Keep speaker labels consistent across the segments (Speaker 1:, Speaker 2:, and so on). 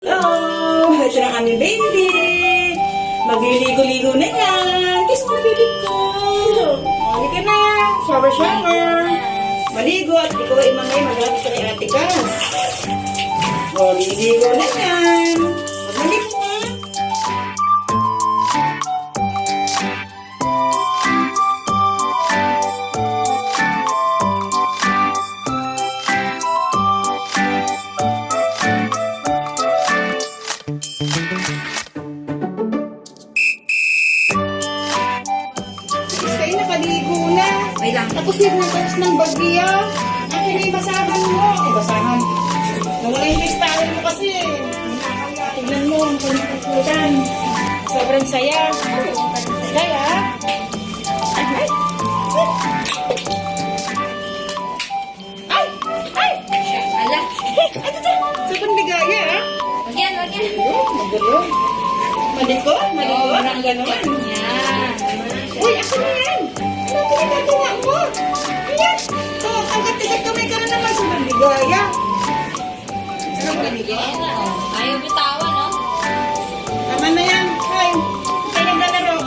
Speaker 1: Hello! Ito na kami, baby! Magliligo-ligo na yan! Kiss mo, baby ko! Hindi ka na! Shower! Maligo at ikaw ay mangay magamit ka kay Ate Cass. Liligo na yan! Magbalik mo! Kayo nakaligo na.
Speaker 2: Ay lang.
Speaker 1: Tapos yun ng tapos ng bagyo. Akin na yung basahan mo. Ay, basahan. Nawala yung listahan mo kasi. Nakakaya. Tignan mo. Ang pagkakakutan. Sobrang saya. Saya. Ay, ay. Ay, ay.
Speaker 2: Ala.
Speaker 1: Sobrang ligaya, ha?
Speaker 2: Wag yan, wag yan.
Speaker 1: Magulo. Maliko? Maliko? Ang gano'n.
Speaker 2: Yan.
Speaker 1: Uy, ako na yan! Ano pinagagawa mo? Ayan! So, tangkat-tigat kamay ka na naman sa maligaya. Ano ba
Speaker 2: Yan na, oh. Ayaw bitawan, no?
Speaker 1: Tama na yan. Hoy, kayo naglalaro.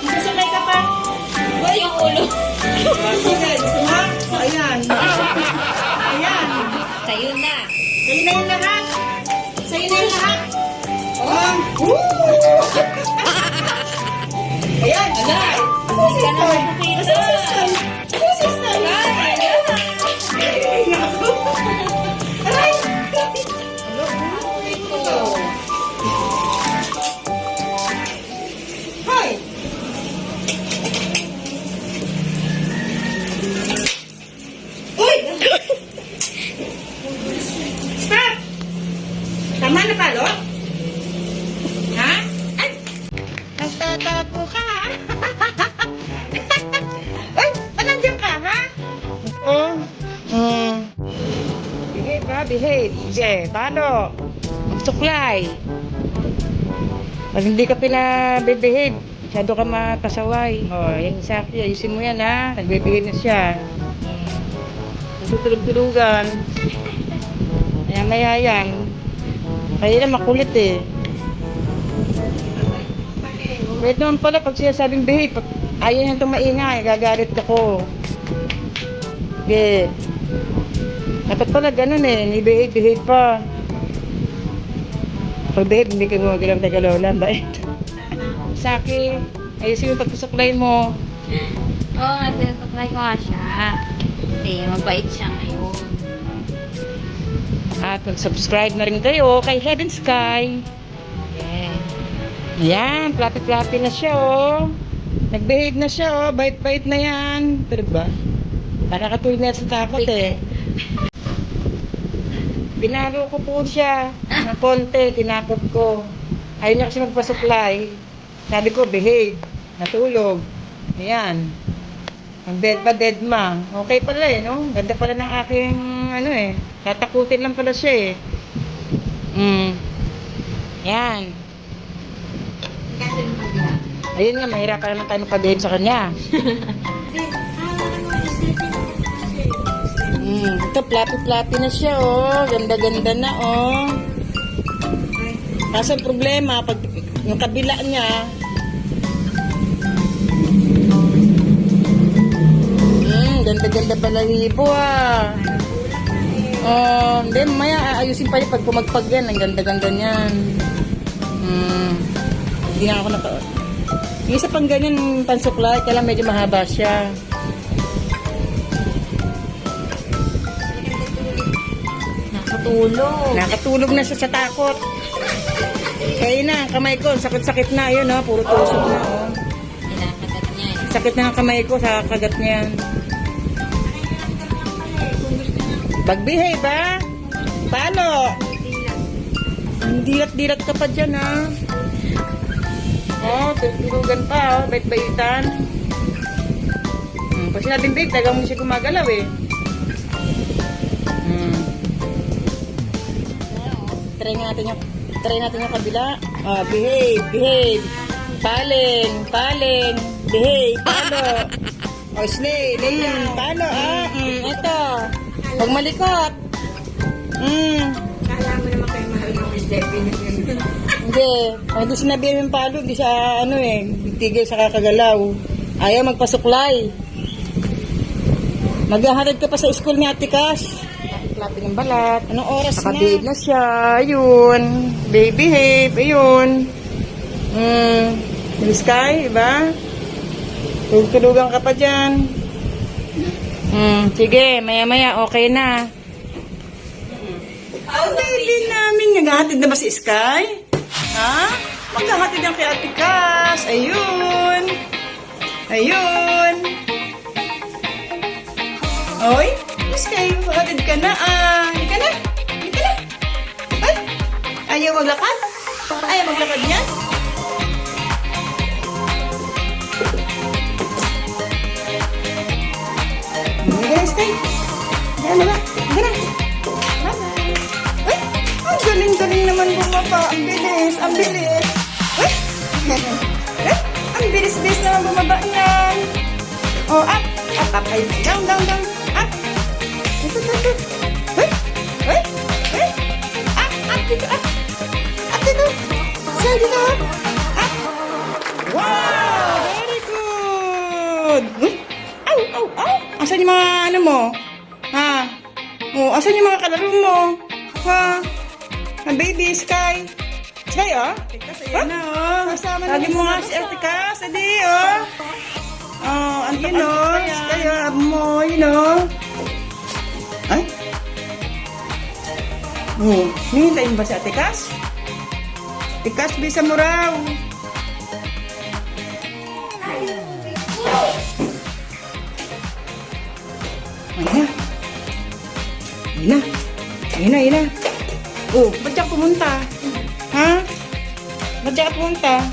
Speaker 1: Magkasulay ka pa.
Speaker 2: Uy, yung ulo.
Speaker 1: Sige, gusto mo? Ayan. Ayan.
Speaker 2: Sa'yo na.
Speaker 1: Sa'yo na yung lahat. Sa'yo na yung lahat. Oh. Woo! Ayan.
Speaker 2: Ala. Hindi ka na makakita. Ay,
Speaker 1: Aray! Hoy! Uy! Stop! Tama na palo? Ha? Ay! Nagtatapo ka, ha? Ay! Nandiyan ka, ha? Oh. Behave, ha? Behave. Sige, paano? Magsuklay. Pag hindi ka pina-behave, masyado ka makasaway. O, yung Saki, ayusin mo yan, ha? Nagbe-behave na siya. Nagtutulog-tulugan. Maya-maya yan. Kaya na makulit, eh. Wait naman pala, pag sinasabing behave, pag ayaw niyang tumaingay, gagalit ako. Okay. Dapat pala ganun eh, behave pa. Pag behave, hindi ka gumagalang tagalolan, bait. Saki, ayusin yung pagpasuklay mo.
Speaker 2: oo nga, tinatuklay ko nga siya. Kasi mabait siya ngayon.
Speaker 1: At mag-subscribe na rin kayo kay Head and Sky.
Speaker 2: Yeah.
Speaker 1: Yan, plapi-plapi na siya oh. Nag-behave na siya oh, bait-bait na yan. Pero ba? Para katulad na sa takot eh. Binalo ko po siya ng konti, tinakot ko. Ayaw niya kasi magpasuklay. Sabi ko, behave. Natulog. Ayan. Ang dead pa, dead ma. Okay pala eh, no? Ganda pala ng aking, ano eh. Tatakutin lang pala siya eh. Yan. Ayun nga, mahirapan naman tayo magpa-behave sa kanya. Ito, fluffy-fluffy na siya, oh. Ganda-ganda na, oh. Kaso ang problema, pag yung kabila niya, ganda-ganda pala hibo, ah. Then, maya, ayusin pa yun pag pumagpag yan. Ang ganda-ganda niyan. Hindi nga ako yung isa pang ganyan, pansuklay, kaya lang medyo mahaba siya. Nakatulog na siya sa takot. Kaya na, kamay ko, sakit-sakit na, yun, oh, puro tusok na, oh.
Speaker 2: Kinakagat niya eh.
Speaker 1: Sakit na ng kamay ko sa kagat niyan. Mag-behave, ha? Paano? Dilat-dilat ka pa dyan, ha? Oh, tutulugan pa, oh, bait-baitan. Pag sinabing bait, tagang mo siya gumagalaw, eh. Try natin yung kabila. Behave. Paling, behave, palo. O, slay, palo, ito. Pag malikot.
Speaker 3: Kala mo naman kayo mahal ng
Speaker 1: Hindi. Hindi sinabihan yung palo. Hindi siya, tigil sa kakagalaw. Ayaw magpasuklay. Maghahatid ka pa sa school ni Ate Cash. Klapi ng balat. Anong oras na? Nakabihave na siya. Ayun. Baby behave. Ayun. Sky, diba? Tulugan ka pa dyan. Sige, maya-maya, okay na. Ang baby namin, naghahatid na ba si Sky? Ha? Maghahatid yan kay Ate Cash. Ayun. Ayun. Oy, Sky, maghahatid ka na. Hindi ka na. Hindi ka na. Ay, ayaw maglakad? Ayaw maglakad yan? Sky. Yan na ba? Yan na. Ay, ang galing-galing naman bumaba. Ang bilis, ang bilis. Ay, ang bilis-bilis naman bumaba yan. Oh, up, up, up. Ay, down, down, down. Up. Ito, ito, ito. Ay, ay, ay. Up, up, dito, up. Up, dito. Sir, dito. Up. Wow, very good. Uy, aw, aw, aw. Asan yung mga ano mo? Ha? Oh, asan yung mga kalaro mo? Ha? Ang baby, Sky. Sky, oh. Huh? Na, oh. Lagi mo nga si Ate Cass, edi, oh. Oh, andun, oh. Sky, oh. Abo mo, yun, oh. Ay? Oh, hihintayin ba si Ate Cass? Ate Cass, bisa mo raw. Ayun na. Oh, ba't siya pumunta? Ha? Ba't siya pumunta?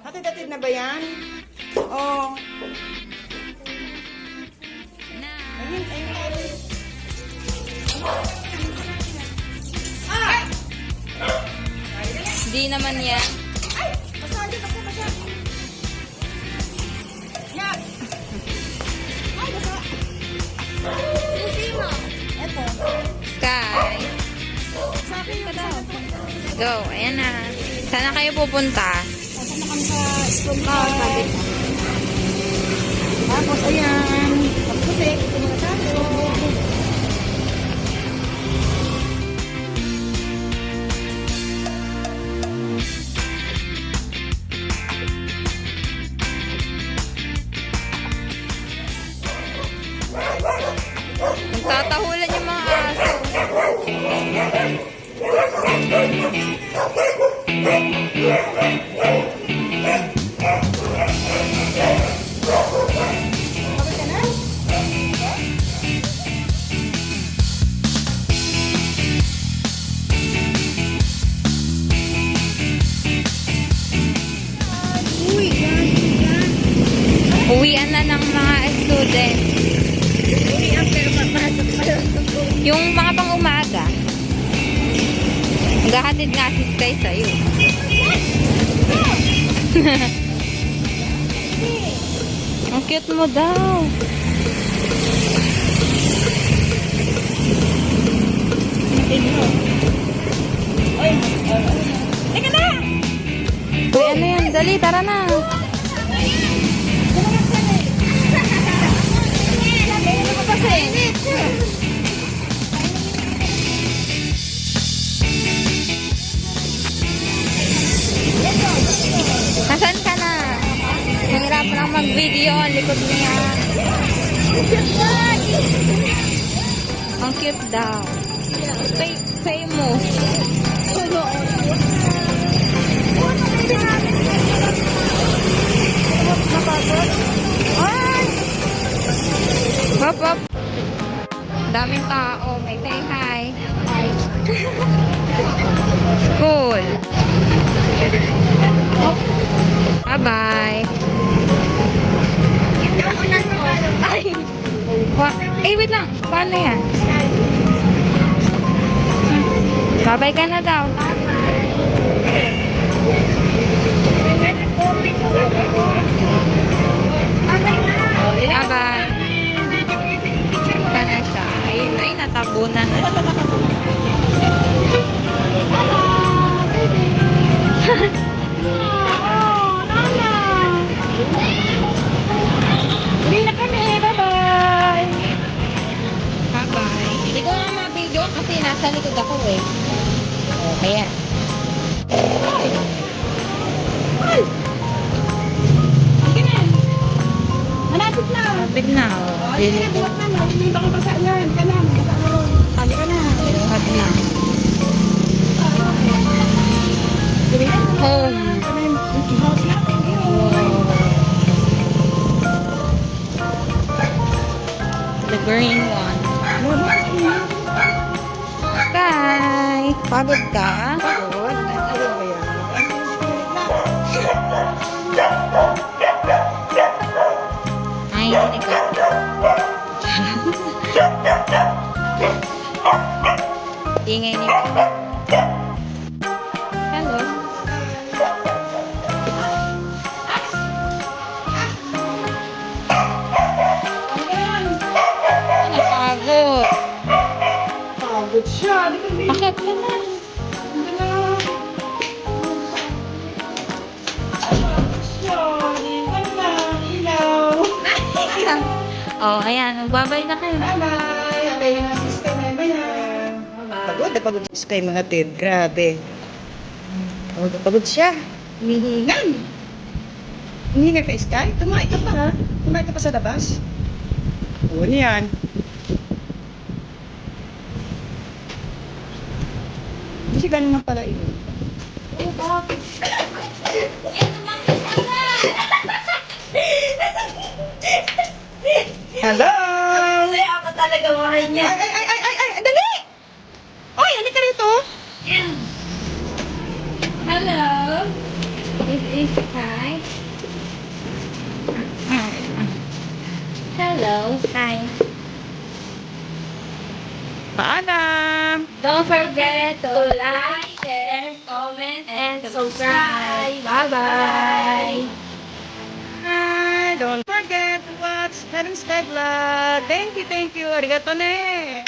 Speaker 1: Hatid-hatid na ba yan? Oh. Ayun.
Speaker 2: Di naman yan.
Speaker 1: Ay! Masali ka po, masali. Yan. Ay, basa. Sino? Eto.
Speaker 2: Sky.
Speaker 1: Sa akin yung daw.
Speaker 2: Go, ayan na. Sana kayo pupunta.
Speaker 1: Kasama kami sa school ka. Tapos, ayan. Pagputik, ito mga tayo.
Speaker 2: Nagtatahulan yung mga aso. Uwian na ng mga student. Yung mga pang-umaga. Maghahatid nga si Sky sa'yo. Ang cute mo daw.
Speaker 1: Teka na!
Speaker 2: Uy, ano yan? Dali, tara na. Nasaan ka na? Nahirapan lang mag-video. Ang likod niya. Ang cute daw. Famous. Hop, hop. Daming tao. May say hi. Cool. Bye-bye. Ay! Wait lang. Paano yan? Bye-bye ka na daw. Bye-bye. tabunan.
Speaker 1: Uwi na kami. Bye-bye.
Speaker 2: Bye-bye. Hindi ko na ma-video kasi nasa likod ako eh. Oh, ayan.
Speaker 1: Ay! Sige na. Malapit na.
Speaker 2: Lapit na. Oh.
Speaker 1: Ay, sige, buhat na. Hindi ka basa yan. Ka na. Basa ka ron. Kali ka na.
Speaker 2: Buhat na.
Speaker 1: Sige na.
Speaker 2: Home.
Speaker 1: Kami, yung house natin.
Speaker 2: The green one. Bye! Pagod ka?
Speaker 1: Pagod? Ano ba yan?
Speaker 2: Ay, hindi ko. Ingay niyo. Hello. Napagod.
Speaker 1: Pagod siya. Di ka ba?
Speaker 2: Bakit ka na?
Speaker 1: Hindi na. Pagod siya. Di ka na. Ilaw.
Speaker 2: Oh, ayan. Magbabay na kayo.
Speaker 1: Bye-bye. Okay, yung sister na ba yan? Pagod na pagod siya kay mga Ted. Grabe. Pagod na pagod siya. Hinihingan. Hinihingan ka, Sky? Tumain ka pa, ha? Tumain ka pa sa labas? Oo, ano yan? Hindi siya ganun nga pala yun.
Speaker 2: Oh, bakit?
Speaker 1: Hello!
Speaker 2: Ako talaga mahal niya.
Speaker 1: Ay, dali! Oy, ano ka rito?
Speaker 2: Hello. This is Kai. Hello. Hi.
Speaker 1: Paalam!
Speaker 2: Don't forget to like, share, comment, and subscribe. Bye-bye.
Speaker 1: Hi! Don't forget to watch Heaven's Sky Vlog. Thank you. Arigato ne!